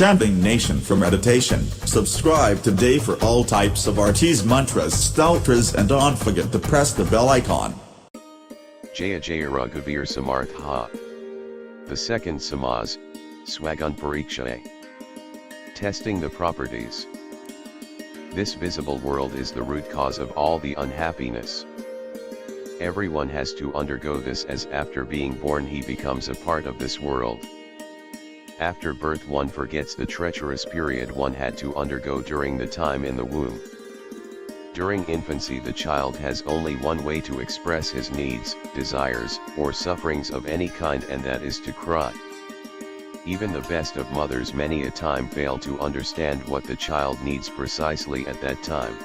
chanting nation for meditation. Subscribe today for all types of artis, mantras, stotras, and don't forget to press the bell icon. Jaya Jaya Raghuvir Samartha. The second Samaz, Swagunpriksha-A. Testing the properties. This visible world is the root cause of all the unhappiness. Everyone has to undergo this, as after being born he becomes a part of this world. After birth one forgets the treacherous period one had to undergo during the time in the womb. During infancy the child has only one way to express his needs, desires, or sufferings of any kind, and that is to cry. Even the best of mothers many a time fail to understand what the child needs precisely at that time.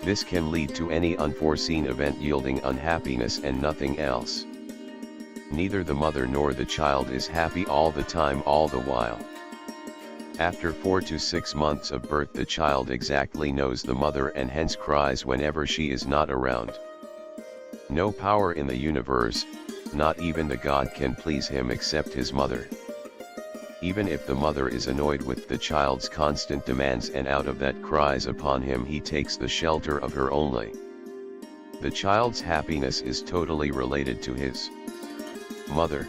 This can lead to any unforeseen event yielding unhappiness and nothing else. Neither the mother nor the child is happy all the time all the while. After 4 to 6 months of birth the child exactly knows the mother and hence cries whenever she is not around. No power in the universe, not even the God, can please him except his mother. Even if the mother is annoyed with the child's constant demands and out of that cries upon him, he takes the shelter of her only. The child's happiness is totally related to his mother.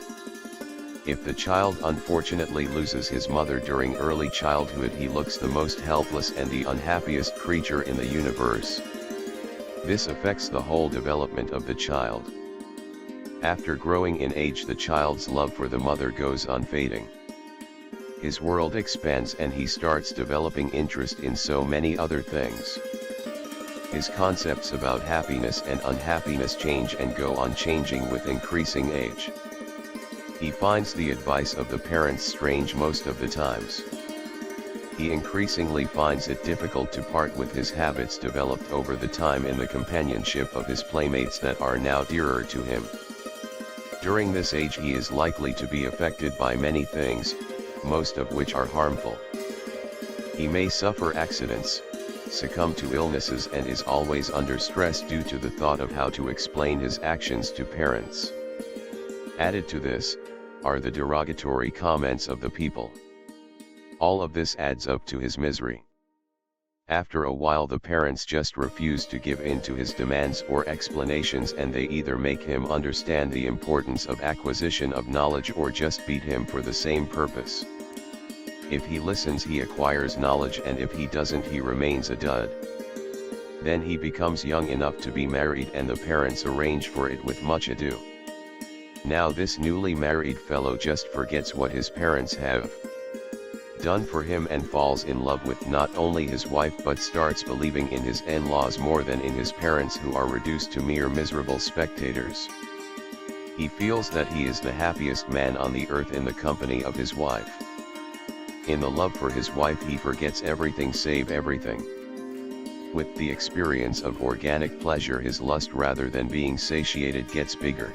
If the child unfortunately loses his mother during early childhood, he looks the most helpless and the unhappiest creature in the universe. This affects the whole development of the child. After growing in age the child's love for the mother goes on fading. His world expands and he starts developing interest in so many other things. His concepts about happiness and unhappiness change and go on changing with increasing age. He finds the advice of the parents strange most of the times. He increasingly finds it difficult to part with his habits developed over the time in the companionship of his playmates that are now dearer to him. During this age he is likely to be affected by many things, most of which are harmful. He may suffer accidents, succumb to illnesses, and is always under stress due to the thought of how to explain his actions to parents. Added to this, are the derogatory comments of the people. All of this adds up to his misery. After a while the parents just refuse to give in to his demands or explanations, and they either make him understand the importance of acquisition of knowledge or just beat him for the same purpose. If he listens he acquires knowledge, and if he doesn't he remains a dud. Then he becomes young enough to be married and the parents arrange for it with much ado. Now this newly married fellow just forgets what his parents have done for him and falls in love with not only his wife but starts believing in his in-laws more than in his parents, who are reduced to mere miserable spectators. He feels that he is the happiest man on the earth in the company of his wife. In the love for his wife he forgets everything save everything. With the experience of organic pleasure his lust rather than being satiated gets bigger.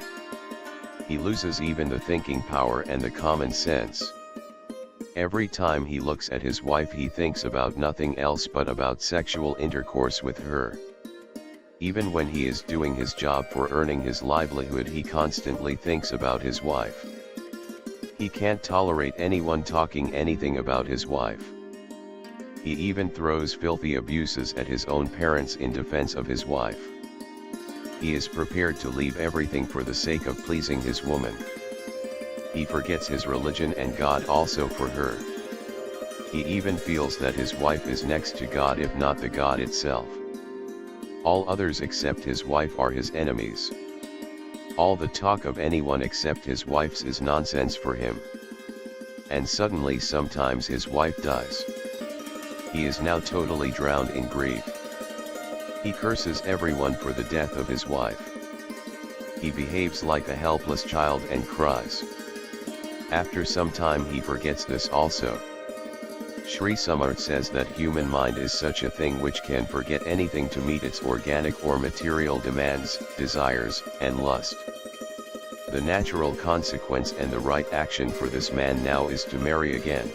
He loses even the thinking power and the common sense. Every time he looks at his wife he thinks about nothing else but about sexual intercourse with her. Even when he is doing his job for earning his livelihood he constantly thinks about his wife. He can't tolerate anyone talking anything about his wife. He even throws filthy abuses at his own parents in defense of his wife. He is prepared to leave everything for the sake of pleasing his woman. He forgets his religion and God also for her. He even feels that his wife is next to God, if not the God itself. All others except his wife are his enemies. All the talk of anyone except his wife's is nonsense for him. And suddenly sometimes his wife dies. He is now totally drowned in grief. He curses everyone for the death of his wife. He behaves like a helpless child and cries. After some time he forgets this also. Sri Samarth says that human mind is such a thing which can forget anything to meet its organic or material demands, desires, and lust. The natural consequence and the right action for this man now is to marry again.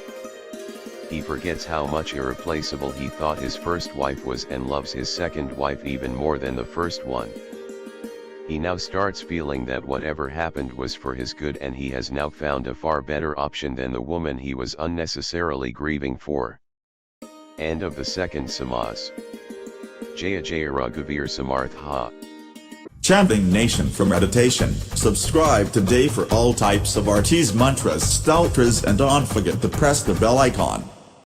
He forgets how much irreplaceable he thought his first wife was and loves his second wife even more than the first one. He now starts feeling that whatever happened was for his good, and he has now found a far better option than the woman he was unnecessarily grieving for. End of the second Samaz. Jaya Jaya Raghuvir Samartha. Chanting Nation for meditation. Subscribe today for all types of artis, mantras, stotras, and don't forget to press the bell icon.